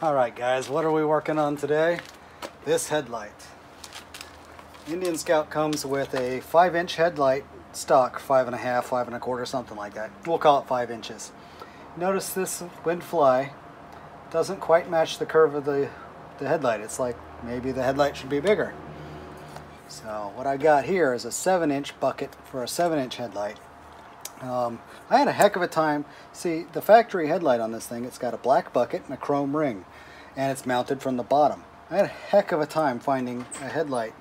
Alright guys, what are we working on today? This headlight. Indian Scout comes with a 5-inch headlight stock, 5.5, 5.25, something like that. We'll call it 5 inches. Notice this windfly doesn't quite match the curve of the headlight. It's like maybe the headlight should be bigger. So what I got here is a 7-inch bucket for a 7-inch headlight. I had a heck of a time. See, the factory headlight on this thing, it's got a black bucket and a chrome ring, and it's mounted from the bottom. I had a heck of a time finding a headlight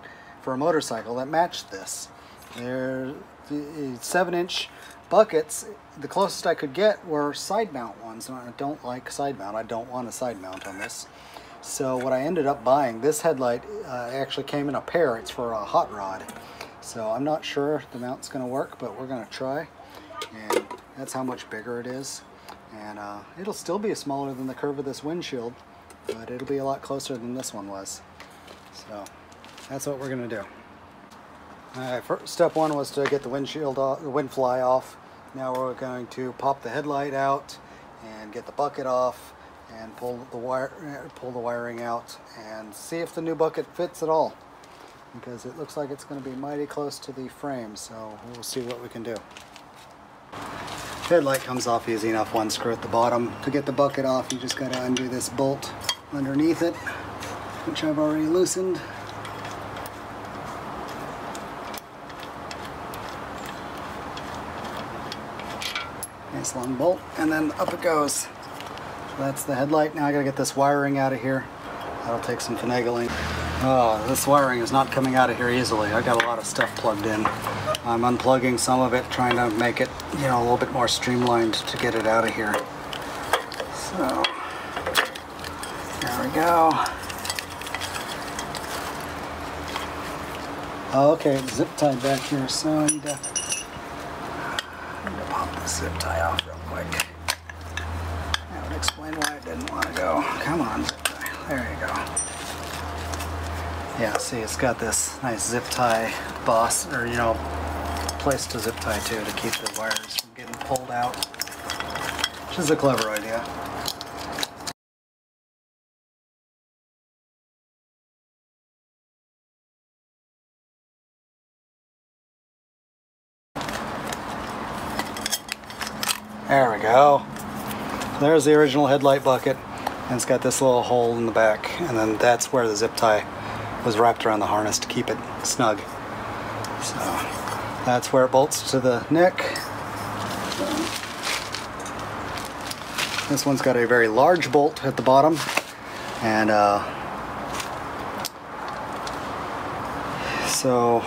for a motorcycle that matched this. They're the 7-inch buckets. The closest I could get were side mount ones, and I don't like side mount. I don't want a side mount on this. So what I ended up buying, this headlight actually came in a pair. It's for a hot rod. So I'm not sure if the mount's going to work, but we're going to try. And that's how much bigger it is. And it'll still be smaller than the curve of this windshield, but it'll be a lot closer than this one was. So that's what we're going to do. Alright, step one was to get the windshield off, the windfly off. Now we're going to pop the headlight out and get the bucket off and pull the wiring out and see if the new bucket fits at all, because it looks like it's going to be mighty close to the frame, so we'll see what we can do. Headlight comes off easy enough, one screw at the bottom. To get the bucket off, you just got to undo this bolt underneath it, which I've already loosened. Nice long bolt, and then up it goes. So that's the headlight. Now I gotta get this wiring out of here. That'll take some finagling. Oh, this wiring is not coming out of here easily. I got a lot of stuff plugged in. I'm unplugging some of it, trying to make it, you know, a little bit more streamlined to get it out of here. So, there we go. Okay, it's zip tied back here, so I need to pop the zip tie off real quick. That would explain why it didn't want to go. Come on, zip tie. There you go. Yeah, see, it's got this nice zip tie boss, or, you know, place to zip tie to keep the wires from getting pulled out, which is a clever idea. There we go. There's the original headlight bucket, and it's got this little hole in the back, and then that's where the zip tie was wrapped around the harness to keep it snug. So that's where it bolts to the neck. This one's got a very large bolt at the bottom, and so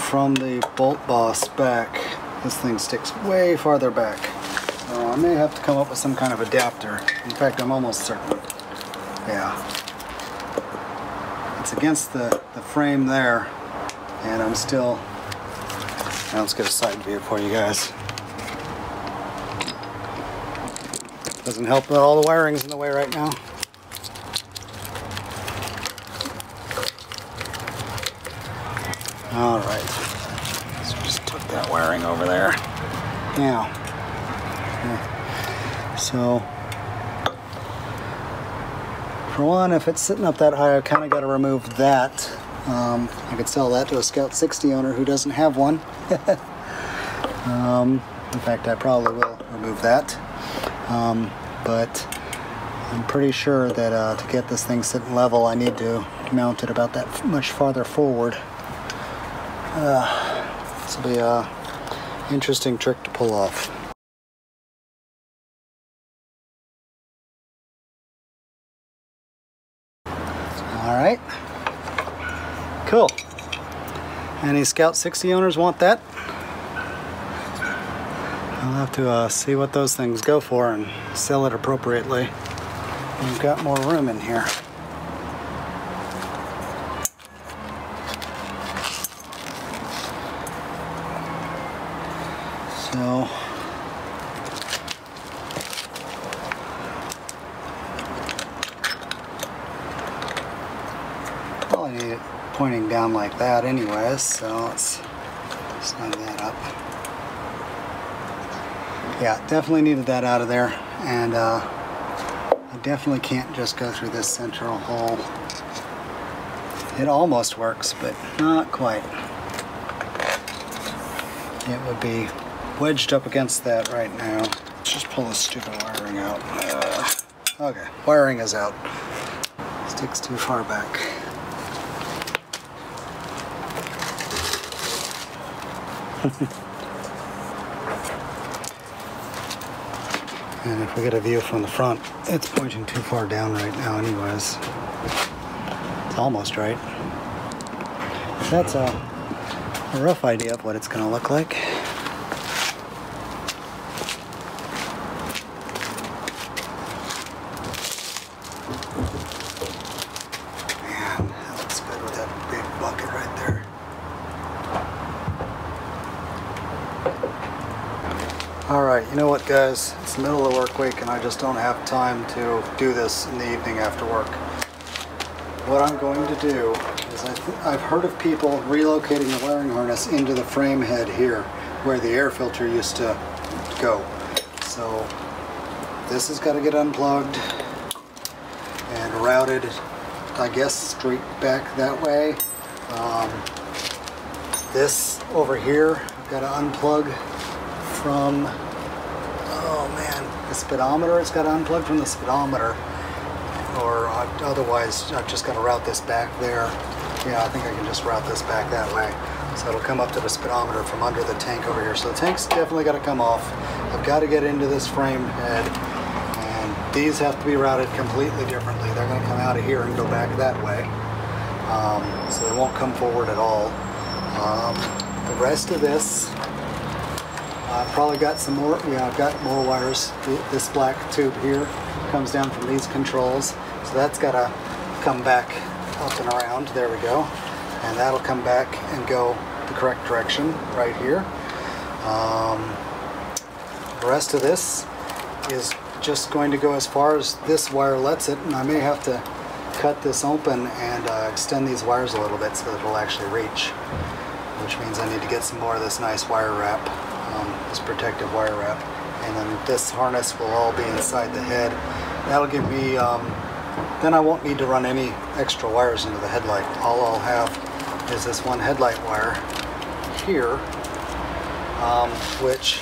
from the bolt boss back, this thing sticks way farther back. So I may have to come up with some kind of adapter. In fact, I'm almost certain. Yeah. It's against the frame there, and I'm still... Now let's get a side view for you guys. Doesn't help that all the wiring's in the way right now. Alright. So just took that wiring over there. Now, so for one, if it's sitting up that high, I kind of got to remove that. I could sell that to a Scout 60 owner who doesn't have one. In fact, I probably will remove that. But I'm pretty sure that to get this thing sitting level, I need to mount it about that much farther forward. This will be an interesting trick to pull off. Alright, cool. Any Scout 60 owners want that? I'll have to see what those things go for and sell it appropriately. We've got more room in here. So probably need it pointing down like that anyways, so let's snug that up. Yeah, definitely needed that out of there, and I definitely can't just go through this central hole. It almost works, but not quite. It would be wedged up against that right now. Let's just pull this stupid wiring out. Okay, wiring is out. Sticks too far back. And if we get a view from the front, it's pointing too far down right now anyways. It's almost right. That's a rough idea of what it's going to look like. Man, that looks good with that big bucket right there. Alright, you know what guys, it's the middle of the work week and I just don't have time to do this in the evening after work. What I'm going to do is I've heard of people relocating the wiring harness into the frame head here where the air filter used to go. So this has got to get unplugged and routed, I guess, straight back that way. This over here I've got to unplug from, oh man, the speedometer. It's got to unplug from the speedometer, or otherwise I've just got to route this back there. Yeah, I think I can just route this back that way. So it'll come up to the speedometer from under the tank over here. So the tank's definitely got to come off. I've got to get into this frame head, and these have to be routed completely differently. They're going to come out of here and go back that way. So they won't come forward at all. The rest of this, I've probably got some more, yeah, I've got more wires. This black tube here comes down from these controls. So that's got to come back up and around. There we go. And that'll come back and go the correct direction right here. The rest of this is just going to go as far as this wire lets it, and I may have to cut this open and extend these wires a little bit so that it'll actually reach, which means I need to get some more of this nice wire wrap, this protective wire wrap, and then this harness will all be inside the head. That'll give me, then I won't need to run any extra wires into the headlight. All I'll have is this one headlight wire here, which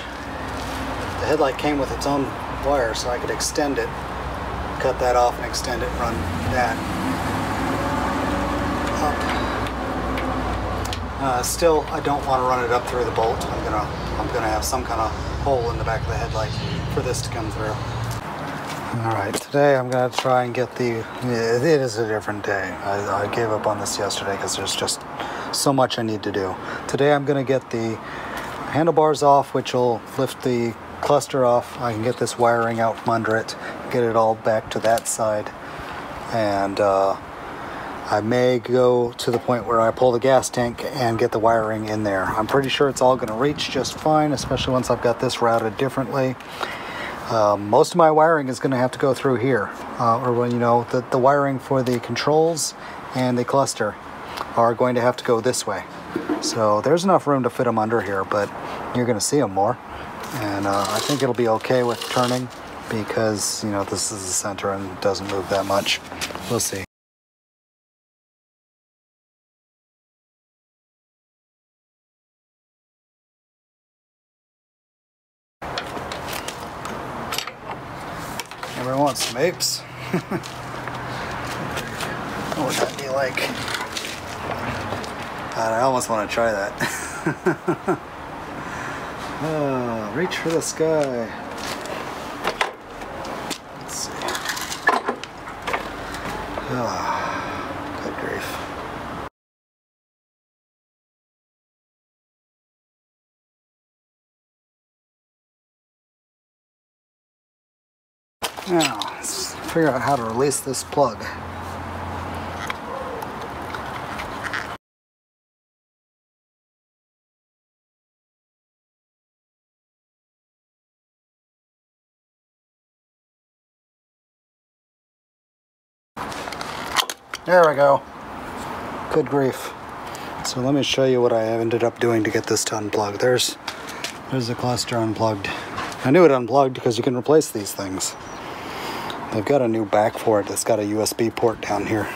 the headlight came with its own wire, so I could extend it, cut that off and extend it, run that up. Still, I don't want to run it up through the bolt. I'm gonna have some kind of hole in the back of the headlight for this to come through. Alright, today I'm going to try and get the, it is a different day. I gave up on this yesterday because there's just so much I need to do. Today I'm going to get the handlebars off, which will lift the cluster off. I can get this wiring out from under it, get it all back to that side, and I may go to the point where I pull the gas tank and get the wiring in there. I'm pretty sure it's all going to reach just fine, especially once I've got this routed differently. Most of my wiring is going to have to go through here, or when you know the wiring for the controls and the cluster are going to have to go this way. So there's enough room to fit them under here, but you're going to see them more, and I think it'll be okay with turning because, you know, this is the center and it doesn't move that much. We'll see. Everyone wants some apes. What would that be like? God, I almost want to try that. Oh, reach for the sky. Let's see. Oh, good grief. Now, let's figure out how to release this plug. There we go. Good grief. So let me show you what I ended up doing to get this to unplug. There's the cluster unplugged. I knew it unplugged because you can replace these things. they've got a new back for it that's got a USB port down here.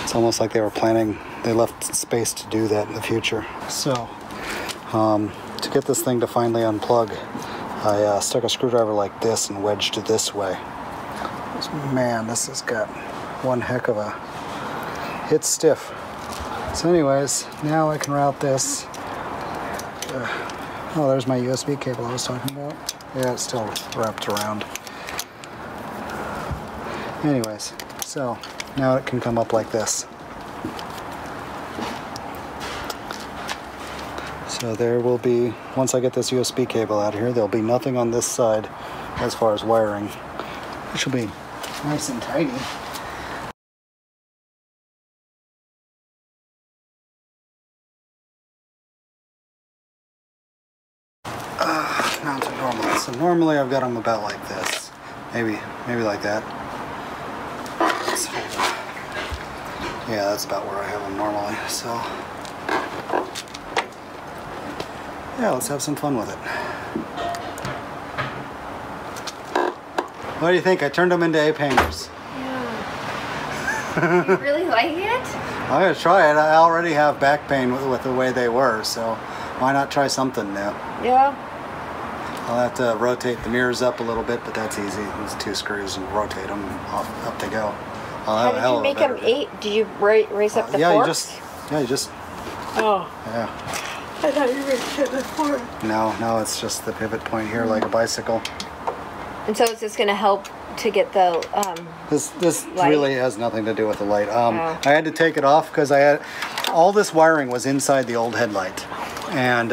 It's almost like they were planning, they left space to do that in the future. So, to get this thing to finally unplug, I stuck a screwdriver like this and wedged it this way. Man, this has got one heck of a... It's stiff. So anyways, now I can route this. Oh, there's my USB cable I was talking about. Yeah, it's still wrapped around. Anyways, so now it can come up like this. So there will be, once I get this USB cable out of here, there'll be nothing on this side as far as wiring, which will be nice and tidy. Mounted normally. So normally I've got them about like this. Maybe like that. Yeah, that's about where I have them normally. So yeah, let's have some fun with it. What do you think? I turned them into A-painters. Yeah. You really like it? I'm gonna try it. I already have back pain with the way they were, so why not try something new? Yeah. I'll have to rotate the mirrors up a little bit, but that's easy. There's 2 screws and rotate them, up they go. How did you make them 8? Did you raise up the forks? You just. Oh. Yeah. I thought you raised it before. No, it's just the pivot point here, like a bicycle. And so is this going to help to get the This light? Really has nothing to do with the light. I had to take it off because all this wiring was inside the old headlight, and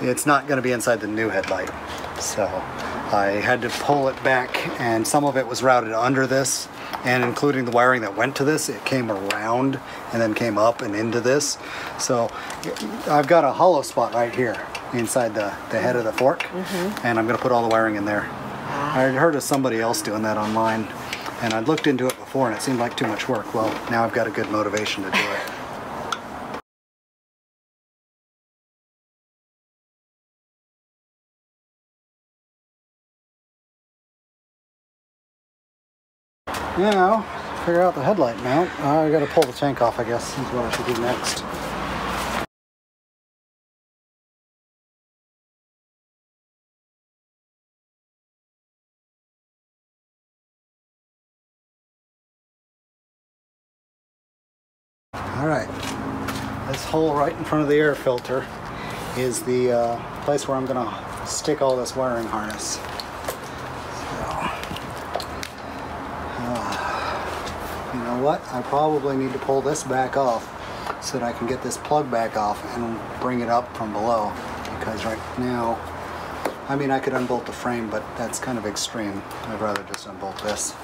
it's not going to be inside the new headlight. So I had to pull it back, and some of it was routed under this, and including the wiring that went to this, it came around and then came up and into this. So I've got a hollow spot right here inside the head of the fork, and I'm going to put all the wiring in there. I had heard of somebody else doing that online, and I'd looked into it before and it seemed like too much work. Well, now I've got a good motivation to do it. Now, figure out the headlight mount. I gotta pull the tank off, I guess, is what I should do next. Alright, this hole right in front of the air filter is the place where I'm gonna stick all this wiring harness. You know what? I probably need to pull this back off so that I can get this plug back off and bring it up from below, because right now, I mean, I could unbolt the frame, but that's kind of extreme. I'd rather just unbolt this.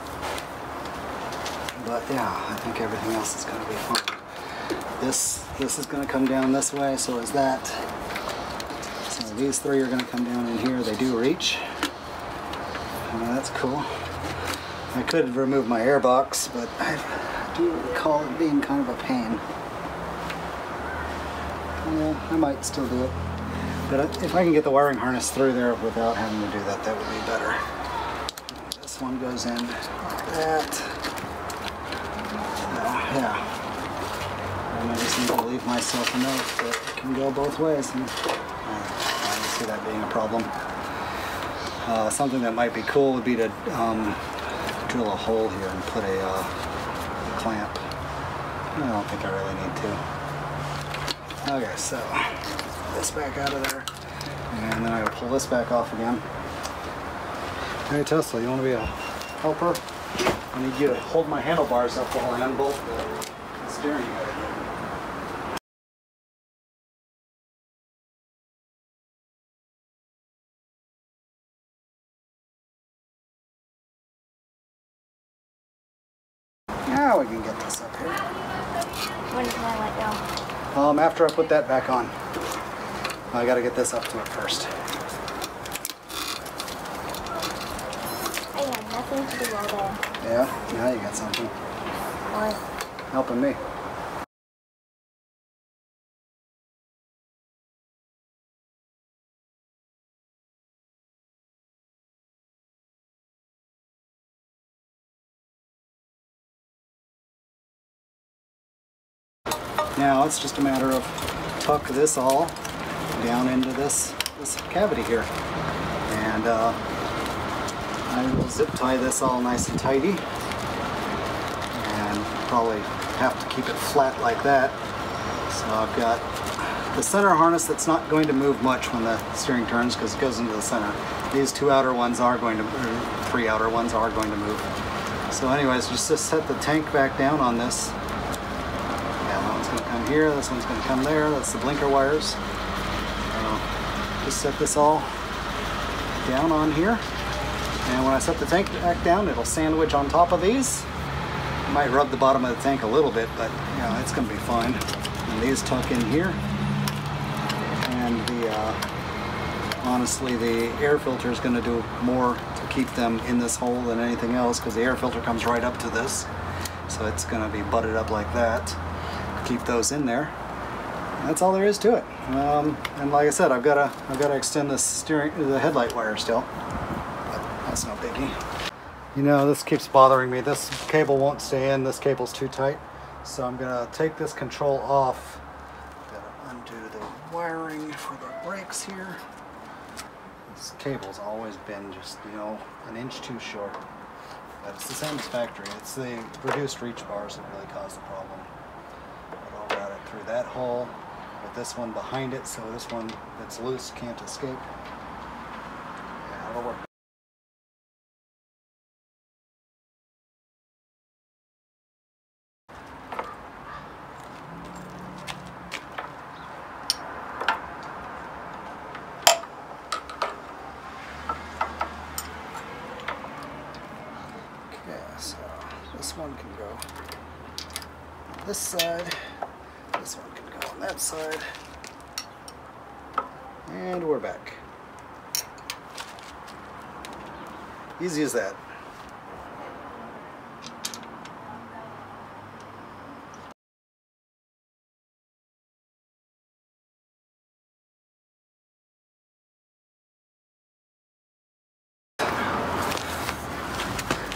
But yeah, I think everything else is going to be fine. This is going to come down this way, so is that. So these 3 are going to come down in here. They do reach. That's cool. I could remove my air box, but I do recall it being kind of a pain. Yeah, I might still do it. But if I can get the wiring harness through there without having to do that, that would be better. This one goes in like that. So, yeah. And I just need to leave myself a note that it can go both ways. And I don't see that being a problem. Something that might be cool would be to drill a hole here and put a clamp. I don't think I really need to. Okay, so this back out of there, and then I will pull this back off again. Hey Tesla, you want to be a helper? I need you to hold my handlebars up while I unbolt the steering wheel. Now we can get this up here. When can I let go? After I put that back on. I gotta get this up to it first. I had nothing to do all day. Yeah? Now you got something. What? Helping me. Now it's just a matter of tuck this all down into this cavity here. And I will zip tie this all nice and tidy. And probably have to keep it flat like that. So I've got the center harness that's not going to move much when the steering turns because it goes into the center. These two outer ones are going to, or three outer ones are going to move. So anyways, just to set the tank back down on this. Yeah, that one's going to come here, this one's going to come there. That's the blinker wires. Just set this all down on here. And when I set the tank back down, it'll sandwich on top of these. Might rub the bottom of the tank a little bit, but yeah, it's going to be fine. And these tuck in here. And honestly, the air filter is going to do more to keep them in this hole than anything else because the air filter comes right up to this. So it's going to be butted up like that. Keep those in there. And that's all there is to it. And like I said, I've got to extend the headlight wire still. But that's no biggie. You know, this keeps bothering me. This cable won't stay in. This cable's too tight. So I'm going to take this control off. Got to undo the wiring for the brakes here. This cable's always been just, you know, an inch too short. But it's the same as factory. It's the reduced reach bars that really cause the problem. But I'll route it through that hole with this one behind it, so this one that's loose can't escape. Yeah, it'll work. So this one can go on this side, this one can go on that side, and we're back. Easy as that.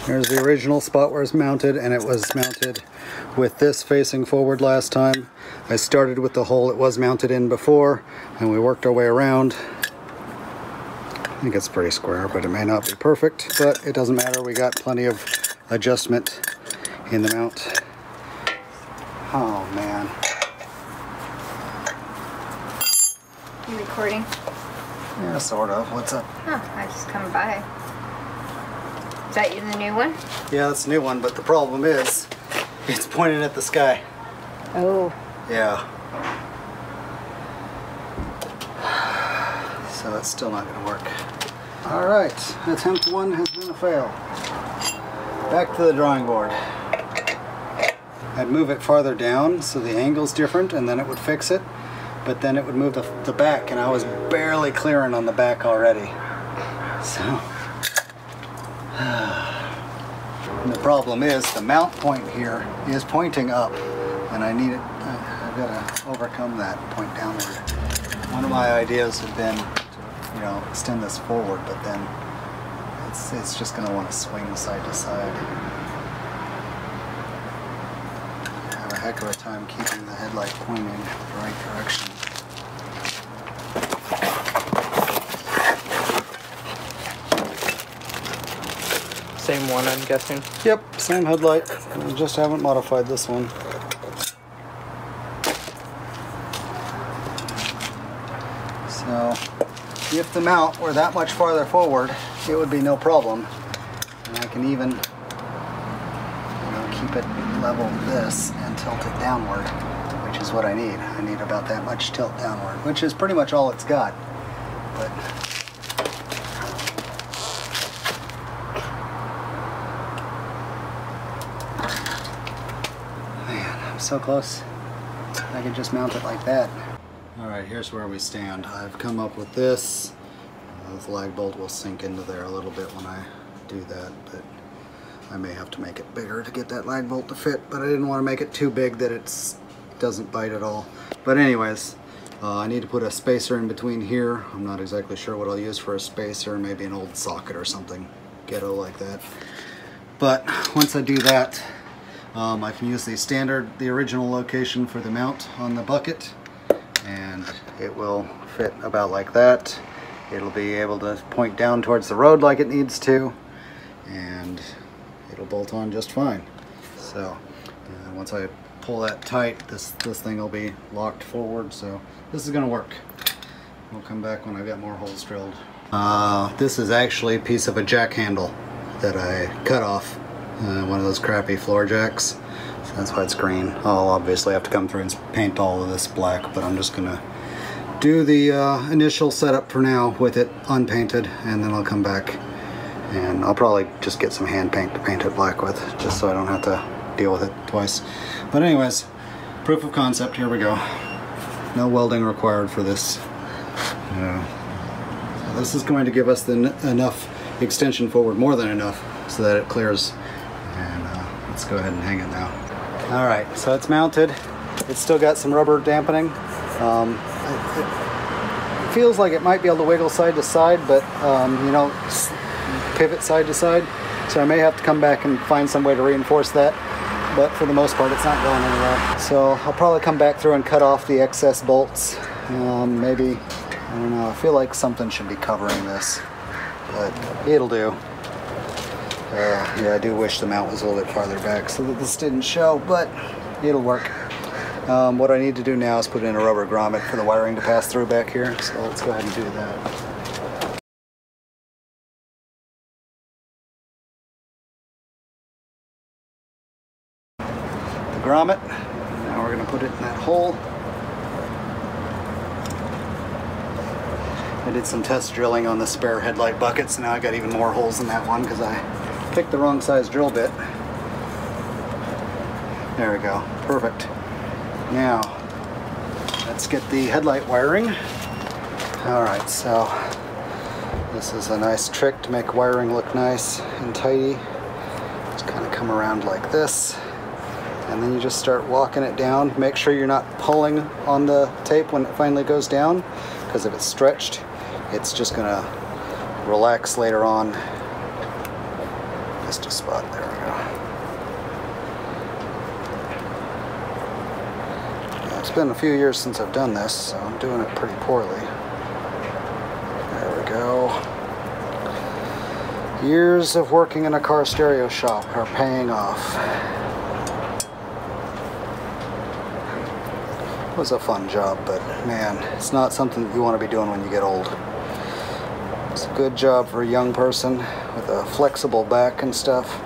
There's the original spot where it's mounted, and it was mounted with this facing forward last time. I started with the hole it was mounted in before, and we worked our way around. I think it's pretty square, but it may not be perfect, but it doesn't matter. We got plenty of adjustment in the mount. Oh man. You recording? Yeah, sort of. What's up? Huh, I just come by. Is that you, the new one? Yeah, that's a new one, but the problem is it's pointing at the sky. Oh. Yeah. So it's still not going to work. Alright, attempt one has been a fail. Back to the drawing board. I'd move it farther down so the angle's different and then it would fix it. But then it would move the back, and I was barely clearing on the back already. So... And the problem is the mount point here is pointing up, and I need it. I've got to overcome that and point downward. One of my ideas had been to, you know, extend this forward, but then it's just going to want to swing side to side. I have a heck of a time keeping the headlight pointing in the right direction. Same one, I'm guessing? Yep, same headlight. I just haven't modified this one. So, if the mount were that much farther forward, it would be no problem. And I can even, you know, keep it level with this and tilt it downward, which is what I need. I need about that much tilt downward, which is pretty much all it's got. But so close. I could just mount it like that. Alright, here's where we stand. I've come up with this. The lag bolt will sink into there a little bit when I do that, but I may have to make it bigger to get that lag bolt to fit, but I didn't want to make it too big that it doesn't bite at all. But anyways, I need to put a spacer in between here. I'm not exactly sure what I'll use for a spacer, maybe an old socket or something ghetto like that. But once I do that, I can use the original location for the mount on the bucket, and it will fit about like that. It'll be able to point down towards the road like it needs to, and it'll bolt on just fine. So once I pull that tight, this thing will be locked forward, so this is going to work. We'll come back when I've got more holes drilled. This is actually a piece of a jack handle that I cut off, one of those crappy floor jacks, so that's why it's green. I'll obviously have to come through and paint all of this black, but I'm just gonna do the initial setup for now with it unpainted, and then I'll come back and I'll probably just get some hand paint to paint it black with, just so I don't have to deal with it twice. But anyways, proof of concept, here we go. No welding required for this. This is going to give us enough extension forward, more than enough, so that it clears. And let's go ahead and hang it now. All right, so it's mounted. It's still got some rubber dampening. It feels like it might be able to wiggle side to side, but you know, pivot side to side. So I may have to come back and find some way to reinforce that. But for the most part, it's not going anywhere. So I'll probably come back through and cut off the excess bolts. Maybe, I don't know, I feel like something should be covering this, but it'll do. Yeah, I do wish the mount was a little bit farther back so that this didn't show, but it'll work. What I need to do now is put in a rubber grommet for the wiring to pass through back here, so let's go ahead and do that. The grommet, now we're going to put it in that hole. I did some test drilling on the spare headlight buckets, and now I got even more holes in that one because I picked the wrong size drill bit. There we go, perfect. Now, let's get the headlight wiring. Alright, so this is a nice trick to make wiring look nice and tidy. Just kind of come around like this, and then you just start walking it down. Make sure you're not pulling on the tape when it finally goes down, because if it's stretched, it's just gonna relax later on. Just a spot, there we go. Now, it's been a few years since I've done this, so I'm doing it pretty poorly. There we go. Years of working in a car stereo shop are paying off. It was a fun job, but man, it's not something that you want to be doing when you get old. It's a good job for a young person with a flexible back and stuff.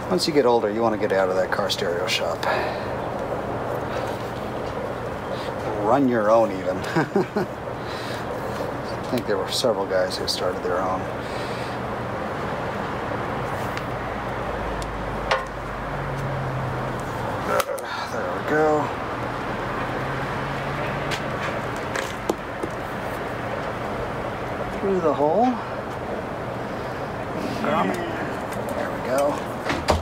Once you get older, you want to get out of that car stereo shop. Run your own even. I think there were several guys who started their own. There we go. Through the hole. There we go.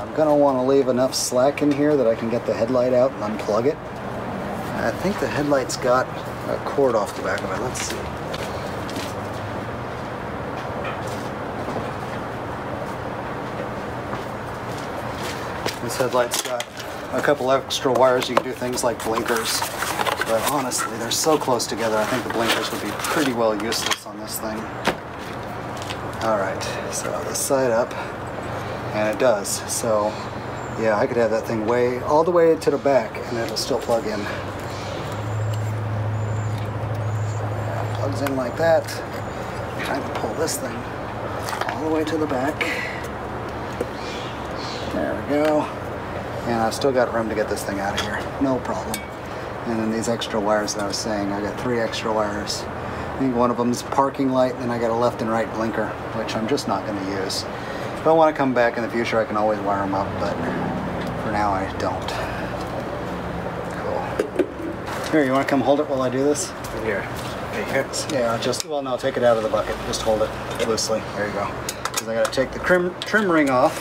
I'm going to want to leave enough slack in here that I can get the headlight out and unplug it. I think the headlight's got a cord off the back of it. Let's see. This headlight's got a couple extra wires. You can do things like blinkers. But honestly, they're so close together, I think the blinkers would be pretty well useless on this thing. Alright, so this side up, and it does. So, yeah, I could have that thing all the way to the back, and it'll still plug in. Plugs in like that. I can pull this thing all the way to the back. There we go. And I've still got room to get this thing out of here. No problem. And then these extra wires that I was saying, I got 3 extra wires. I think one of them is parking light, and I got a left and right blinker, which I'm just not going to use. If I want to come back in the future, I can always wire them up, but for now I don't. Cool. Here, you want to come hold it while I do this? Here. Yeah, well, no, take it out of the bucket. Just hold it loosely. There you go. Because I got to take the trim ring off,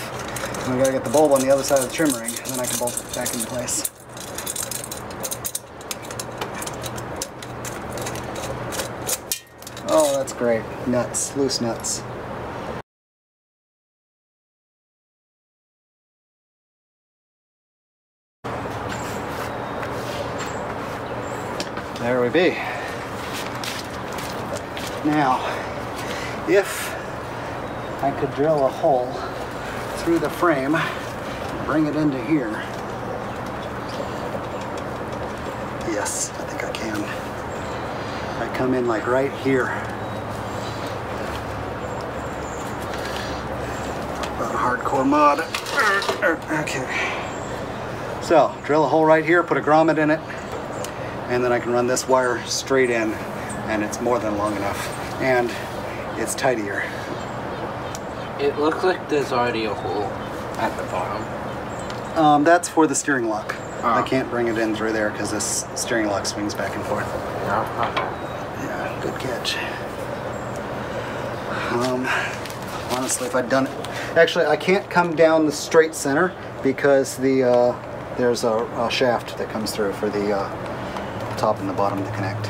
and I got to get the bulb on the other side of the trim ring, and then I can bolt it back into place. Oh, that's great. Nuts, loose nuts. there we be. Now, if I could drill a hole through the frame, bring it into here. Yes, I think I can. I come in like right here. About a hardcore mod. Okay. So, drill a hole right here, put a grommet in it, and then I can run this wire straight in, and it's more than long enough. And it's tidier. It looks like there's already a hole at the bottom. That's for the steering lock. Oh. I can't bring it in through there because this steering lock swings back and forth. Yeah, good catch. Honestly, if I'd done it... Actually, I can't come down the straight center because there's a shaft that comes through for the top and the bottom to connect.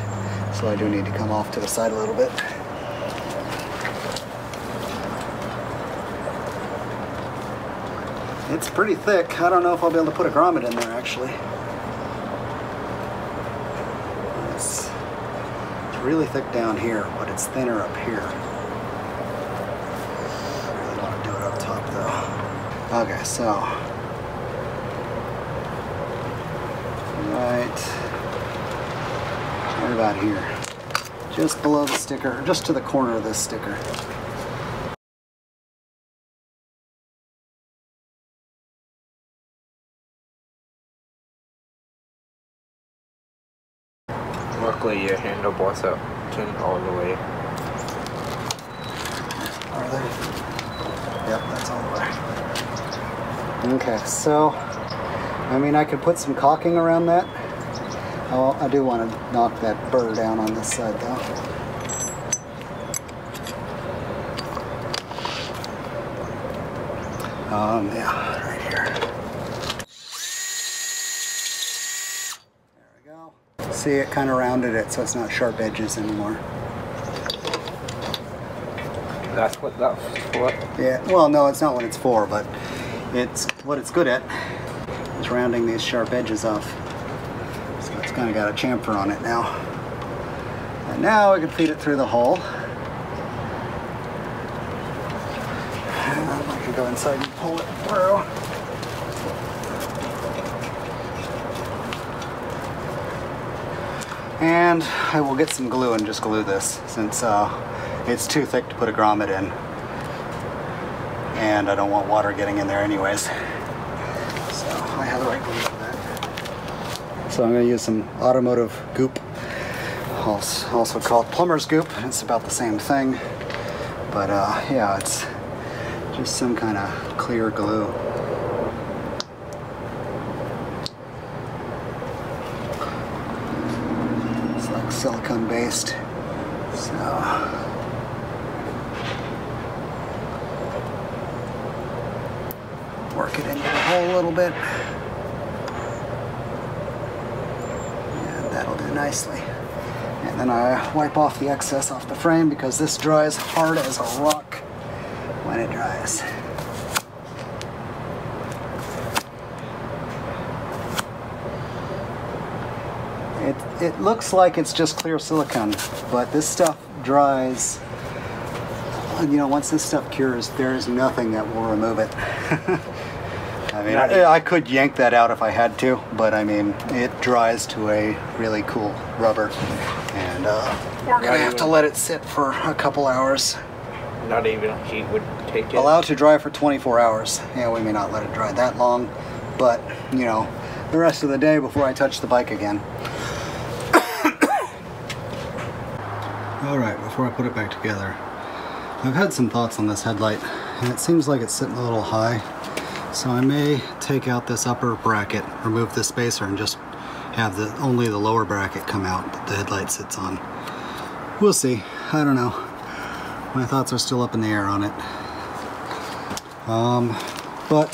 So I do need to come off to the side a little bit. It's pretty thick. I don't know if I'll be able to put a grommet in there, actually. It's really thick down here, but it's thinner up here. I really want to do it up top, though. Okay, so... right about here. Just below the sticker, just to the corner of this sticker. Luckily your handlebars are turned all the way. Are they? Yep, that's all the way. Okay, so, I mean, I could put some caulking around that. Oh, I do want to knock that burr down on this side, though. Yeah, right here. There we go. See, it kind of rounded it, so it's not sharp edges anymore. That's what that's for? Yeah, well, no, it's not what it's for, but it's what it's good at. It's rounding these sharp edges off. So it's kind of got a chamfer on it now. And now I can feed it through the hole. And I can go inside and pull it through. And I will get some glue and just glue this since it's too thick to put a grommet in. And I don't want water getting in there anyways. So I have the right glue for that. So I'm going to use some automotive goop, also called plumber's goop. It's about the same thing. But yeah, it's just some kind of clear glue. It's like silicone based. So work it into the hole a little bit. And that'll do nicely. And then I wipe off the excess off the frame because this dries hard as a rock when it dries. It looks like it's just clear silicone, but this stuff dries. You know, once this stuff cures, there is nothing that will remove it. I mean, I could yank that out if I had to, but I mean, it dries to a really cool rubber. And we're going to have to let it sit for a couple hours. Not even heat would take it? Allowed to dry for 24 hours. Yeah, we may not let it dry that long, but, you know, the rest of the day before I touch the bike again. Alright, before I put it back together, I've had some thoughts on this headlight, and it seems like it's sitting a little high. So I may take out this upper bracket, remove the spacer, and just have only the lower bracket come out that the headlight sits on. We'll see. I don't know. My thoughts are still up in the air on it. But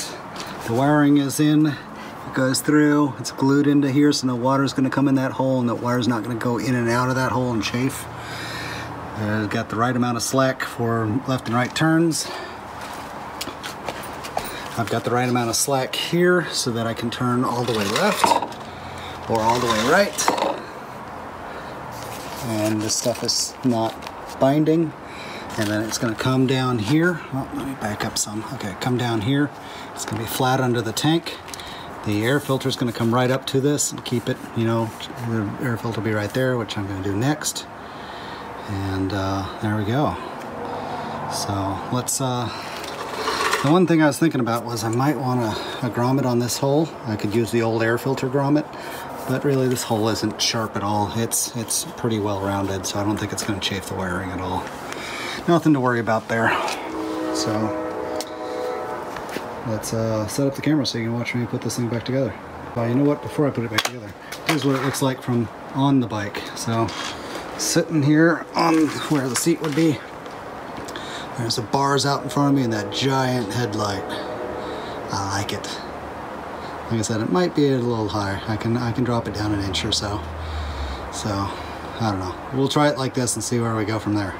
the wiring is in. It goes through. It's glued into here, so no water's going to come in that hole, and the wire's not going to go in and out of that hole and chafe. Got the right amount of slack for left and right turns. I've got the right amount of slack here so that I can turn all the way left or all the way right. and this stuff is not binding. And then it's going to come down here. Oh, let me back up some. Okay, come down here. It's going to be flat under the tank. The air filter is going to come right up to this and keep it, you know, the air filter will be right there, which I'm going to do next. And there we go. So let's, the one thing I was thinking about was I might want a grommet on this hole. I could use the old air filter grommet, but really this hole isn't sharp at all. It's pretty well rounded, so I don't think it's going to chafe the wiring at all. Nothing to worry about there. So let's set up the camera so you can watch me put this thing back together. Well, you know what, before I put it back together, here's what it looks like from on the bike. So sitting here on where the seat would be, there's the bars out in front of me and that giant headlight. I like it. Like I said, it might be a little higher. I can drop it down an inch or so. So I don't know. We'll try it like this and see where we go from there.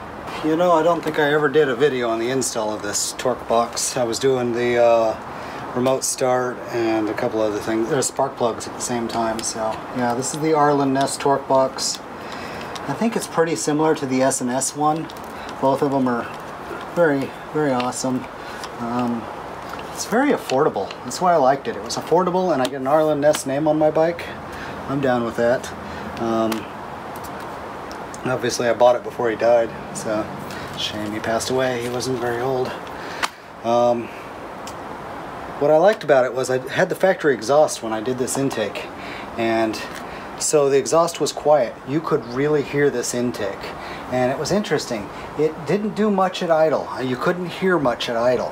You know, I don't think I ever did a video on the install of this torque box. I was doing the remote start and a couple other things. There's spark plugs at the same time. So yeah, this is the Arlen Ness torque box. I think it's pretty similar to the S&S one. Both of them are very, very awesome. It's very affordable. That's why I liked it. It was affordable, and I get an Arlen Ness name on my bike. I'm down with that. Obviously I bought it before he died, so shame he passed away. He wasn't very old. What I liked about it was I had the factory exhaust when I did this intake, and so the exhaust was quiet. You could really hear this intake, and it was interesting. It didn't do much at idle. You couldn't hear much at idle,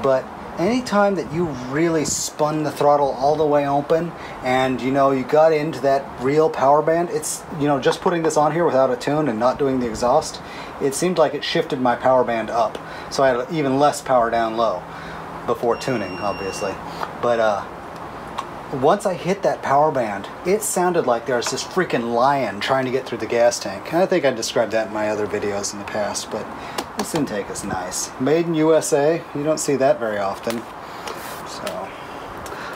but anytime that you really spun the throttle all the way open and, you know, you got into that real power band, it's, you know, just putting this on here without a tune and not doing the exhaust, it seemed like it shifted my power band up. So I had even less power down low before tuning, obviously. But once I hit that power band, it sounded like there was this freaking lion trying to get through the gas tank. And I think I described that in my other videos in the past, but this intake is nice. Made in USA. You don't see that very often. So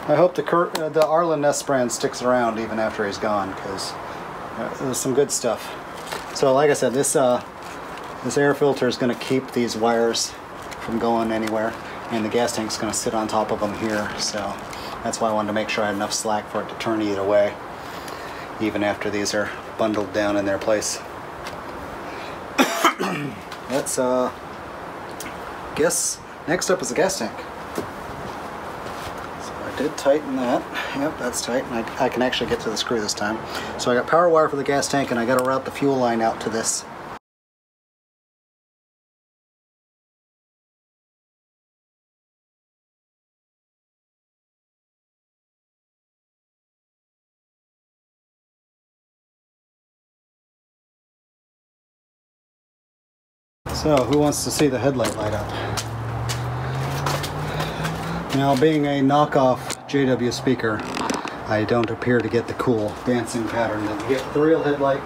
I hope the Arlen Ness brand sticks around even after he's gone, because there's some good stuff. So like I said, this air filter is going to keep these wires from going anywhere, and the gas tank is going to sit on top of them here. So that's why I wanted to make sure I had enough slack for it to turn either way, even after these are bundled down in their place. Let's guess next up is the gas tank. So I did tighten that. Yep, that's tight, and I can actually get to the screw this time. So I got power wire for the gas tank, and I got to route the fuel line out to this. So, who wants to see the headlight light up? Now, being a knockoff JW speaker, I don't appear to get the cool dancing pattern that you get with the real headlight.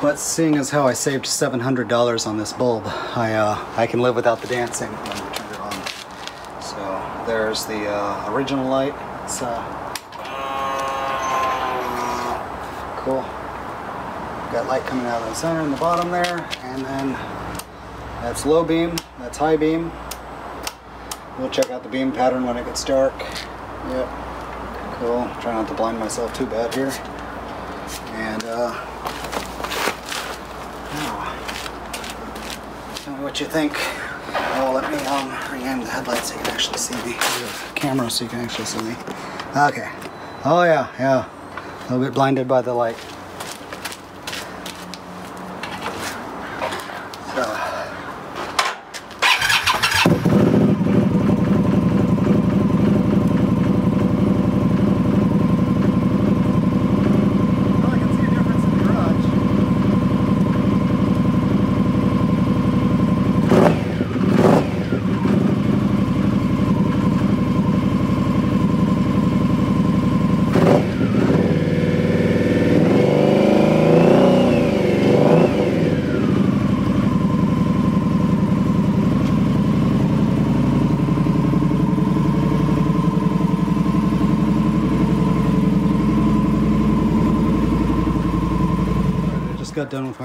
But seeing as how I saved $700 on this bulb, I can live without the dancing when I turn it on. So, there's the original light. It's cool. Got light coming out of the center and the bottom there, and then that's low beam, that's high beam. We'll check out the beam pattern when it gets dark. Yep, cool. Try not to blind myself too bad here. And tell me what you think. Oh, let me re-aim the headlight so you can actually see me. The camera so you can actually see me. Okay. Oh yeah. A little bit blinded by the light.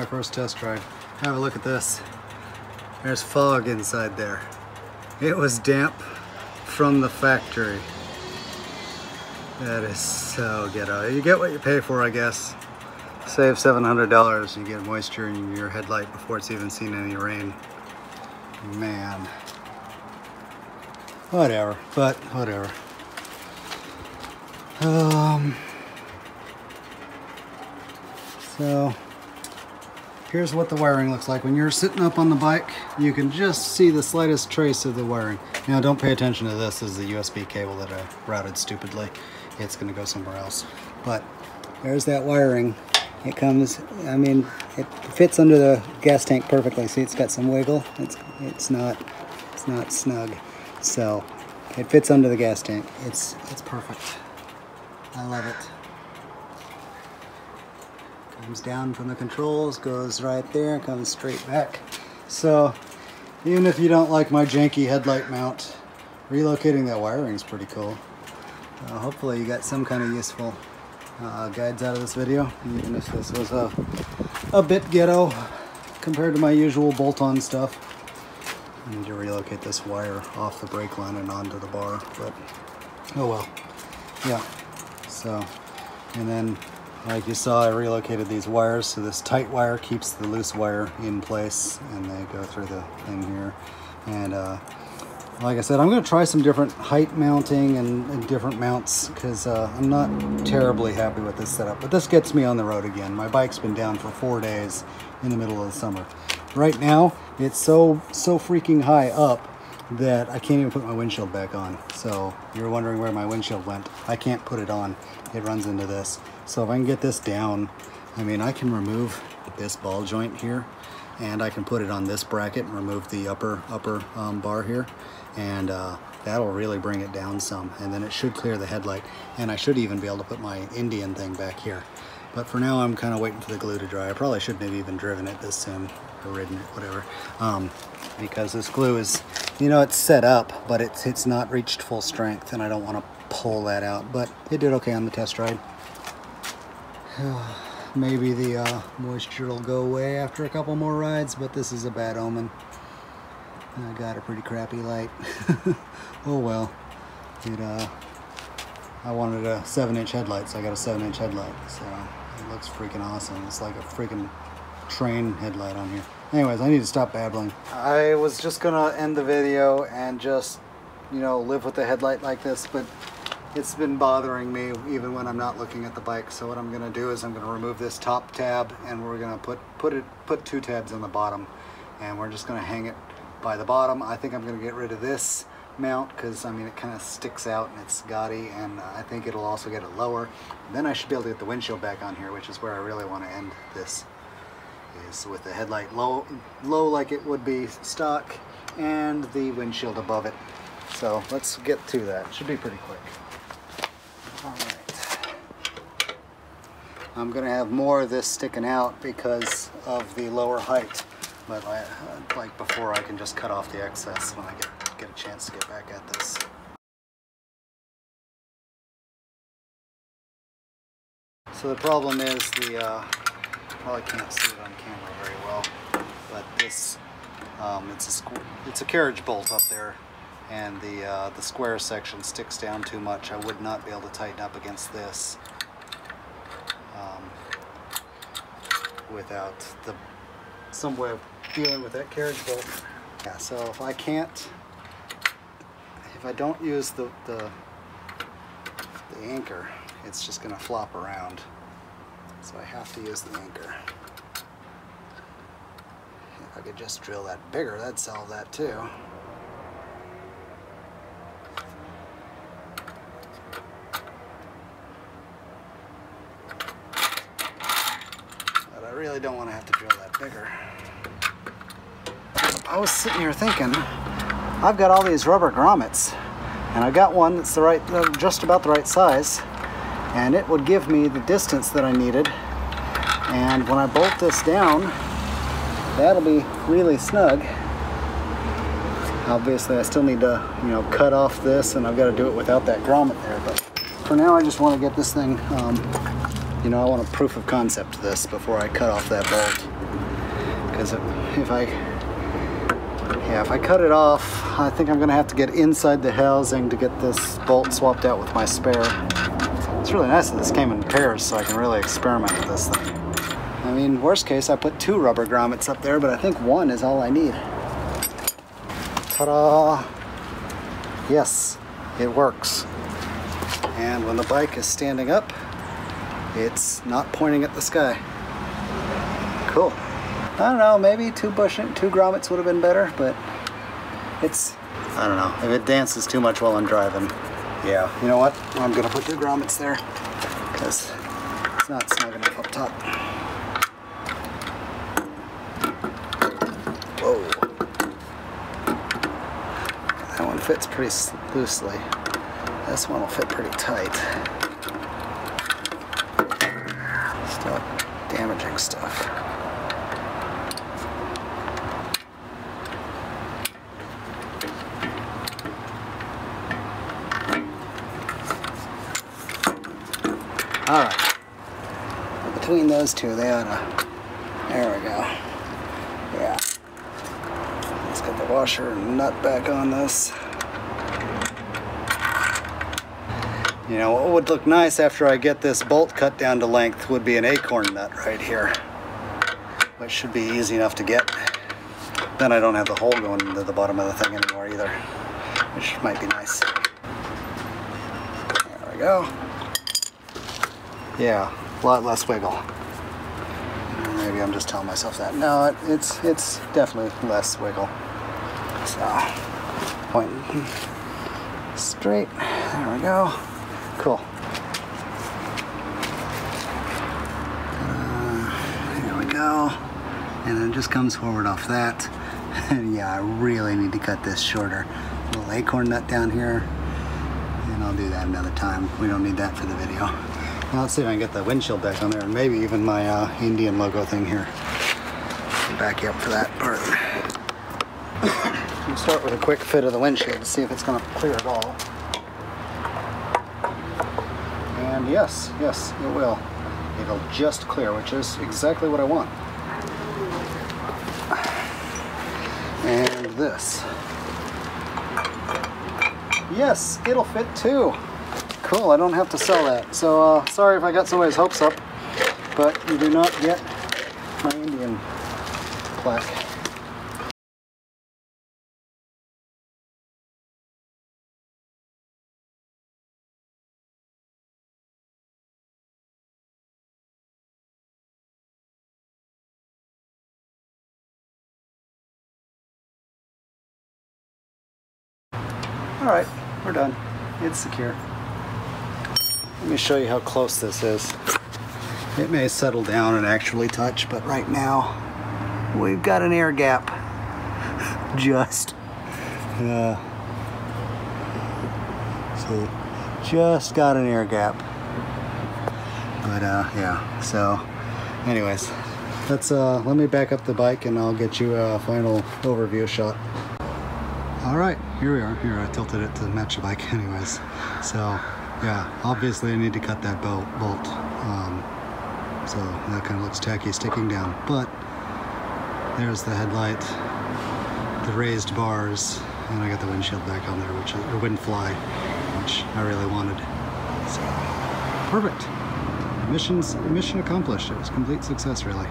my first test drive. Have a look at this. There's fog inside there. It was damp from the factory. That is so ghetto. You get what you pay for, I guess. Save $700, you get moisture in your headlight before it's even seen any rain. Man. Whatever, but whatever. So here's what the wiring looks like. When you're sitting up on the bike, you can just see the slightest trace of the wiring. Now don't pay attention to this. This is the USB cable that I routed stupidly. It's gonna go somewhere else. But there's that wiring. It comes, I mean, it fits under the gas tank perfectly. See, it's got some wiggle. It's not snug. So it fits under the gas tank. It's perfect. I love it. Comes down from the controls, goes right there, comes straight back. So even if you don't like my janky headlight mount, relocating that wiring is pretty cool. Hopefully you got some kind of useful guides out of this video, even if this was a bit ghetto compared to my usual bolt-on stuff. I need to relocate this wire off the brake line and onto the bar, but oh well. Yeah, so, and then like you saw, I relocated these wires, so this tight wire keeps the loose wire in place, and they go through the thing here. And like I said, I'm going to try some different height mounting and different mounts, because I'm not terribly happy with this setup. But this gets me on the road again. My bike's been down for 4 days in the middle of the summer. Right now, it's so freaking high up that I can't even put my windshield back on. So you're wondering where my windshield went. I can't put it on. It runs into this. So if I can get this down, I mean, I can remove this ball joint here, and I can put it on this bracket and remove the upper bar here, and that'll really bring it down some, and then it should clear the headlight, and I should even be able to put my Indian thing back here. But for now, I'm kind of waiting for the glue to dry. I probably shouldn't have even driven it this soon, or ridden it, whatever, because this glue is, you know, it's set up, but it's not reached full strength, and I don't want to pull that out. But it did okay on the test ride. Maybe the moisture will go away after a couple more rides, but this is a bad omen. I got a pretty crappy light. Oh well. I wanted a 7-inch headlight, so I got a 7-inch headlight. So it looks freaking awesome. It's like a freaking train headlight on here. Anyways, I need to stop babbling. I was just gonna end the video and just, you know, live with the headlight like this, but it's been bothering me even when I'm not looking at the bike. So what I'm gonna do is I'm gonna remove this top tab, and we're gonna put 2 tabs on the bottom, and we're just gonna hang it by the bottom. I think I'm gonna get rid of this mount, because I mean it kind of sticks out and it's gaudy, and I think it'll also get it lower. And then I should be able to get the windshield back on here, which is where I really want to end this, is with the headlight low like it would be stock, and the windshield above it. So let's get to that. It should be pretty quick. Alright. I'm going to have more of this sticking out because of the lower height, but like before, I can just cut off the excess when I get a chance to get back at this. So the problem is probably can't see it on camera very well, but this it's a carriage bolt up there, and the square section sticks down too much. I would not be able to tighten up against this without some way of dealing with that carriage bolt. Yeah, so if I don't use the anchor, it's just gonna flop around. So I have to use the anchor. If I could just drill that bigger, that'd solve that too. But I really don't want to have to drill that bigger. I was sitting here thinking, I've got all these rubber grommets, and I've got one that's just about the right size, and it would give me the distance that I needed. And when I bolt this down, that'll be really snug. Obviously, I still need to, you know, cut off this, and I've got to do it without that grommet there. But for now, I just want to get this thing You know, I want a proof of concept to this before I cut off that bolt. Because if I cut it off, I think I'm gonna have to get inside the housing to get this bolt swapped out with my spare. It's really nice that this came in pairs so I can really experiment with this thing. I mean, worst case, I put 2 rubber grommets up there, but I think 1 is all I need. Ta-da! Yes, it works. And when the bike is standing up, it's not pointing at the sky. Cool. I don't know, maybe 2 grommets would have been better, but it's, I don't know, if it dances too much while I'm driving, yeah. You know what? I'm gonna put 2 grommets there, because it's not snug enough up top. Whoa. That one fits pretty loosely. This one will fit pretty tight. Stop damaging stuff. Alright. Between those 2, they ought to... There we go. Yeah. Let's get the washer and nut back on this. You know, what would look nice after I get this bolt cut down to length would be an acorn nut right here, which should be easy enough to get. Then I don't have the hole going into the bottom of the thing anymore either, which might be nice. There we go. Yeah, a lot less wiggle. Maybe I'm just telling myself that. No, it's definitely less wiggle. So, pointing straight. There we go. Cool. There we go. And then it just comes forward off that. And yeah, I really need to cut this shorter. A little acorn nut down here. And I'll do that another time. We don't need that for the video. Well, let's see if I can get the windshield back on there. And maybe even my Indian logo thing here. Back you up for that part. We'll start with a quick fit of the windshield to see if it's going to clear at all. And yes, it will. It'll just clear, which is exactly what I want. And this. Yes, it'll fit too. Cool, I don't have to sell that. So, sorry if I got somebody's hopes up, but you do not get my Indian plaque. Alright, we're done. It's secure. Let me show you how close this is. It may settle down and actually touch, but right now we've got an air gap. Just got an air gap. But yeah, so anyways, let me back up the bike and I'll get you a final overview shot. Alright, here we are. Here, I tilted it to match the bike anyways. So, yeah, obviously I need to cut that bolt. So that kind of looks tacky sticking down. But there's the headlight, the raised bars, and I got the windshield back on there, or wouldn't fly, which I really wanted. So, perfect. Mission accomplished. It was a complete success, really.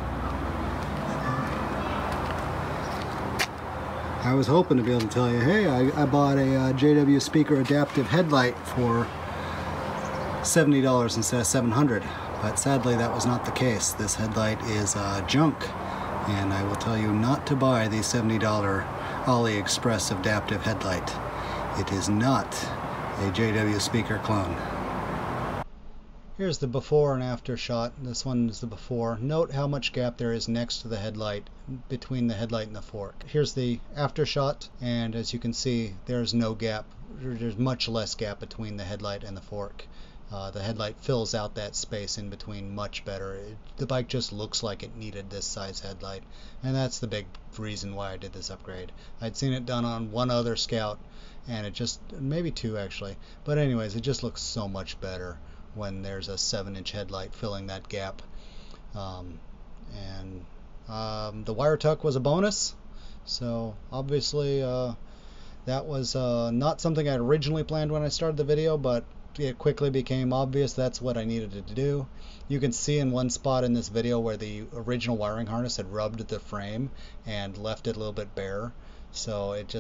I was hoping to be able to tell you, hey, I bought a JW speaker adaptive headlight for $70 instead of $700, but sadly that was not the case. This headlight is junk, and I will tell you not to buy the $70 AliExpress adaptive headlight. It is not a JW speaker clone. Here's the before and after shot. This one is the before. Note how much gap there is next to the headlight, between the headlight and the fork. Here's the after shot, and as you can see, there's no gap. There's much less gap between the headlight and the fork. The headlight fills out that space in between much better. The bike just looks like it needed this size headlight, and that's the big reason why I did this upgrade. I'd seen it done on one other Scout, and it just, maybe two actually, but anyways, it just looks so much better when there's a 7-inch headlight filling that gap. The wire tuck was a bonus, so obviously that was not something I originally planned when I started the video, but it quickly became obvious that's what I needed to do. You can see in one spot in this video where the original wiring harness had rubbed the frame and left it a little bit bare, so it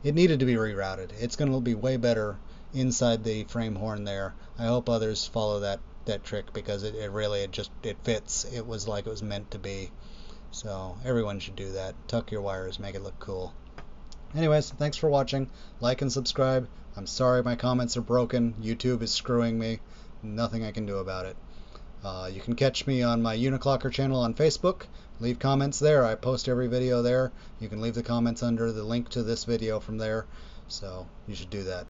needed to be rerouted. It's going to be way better inside the frame horn there. I hope others follow that trick, because it fits. It was like it was meant to be. So everyone should do that. Tuck your wires, make it look cool. Anyways, thanks for watching. Like and subscribe. I'm sorry my comments are broken. YouTube is screwing me. Nothing I can do about it. You can catch me on my Uniclocker channel on Facebook. Leave comments there. I post every video there. You can leave the comments under the link to this video from there. So you should do that.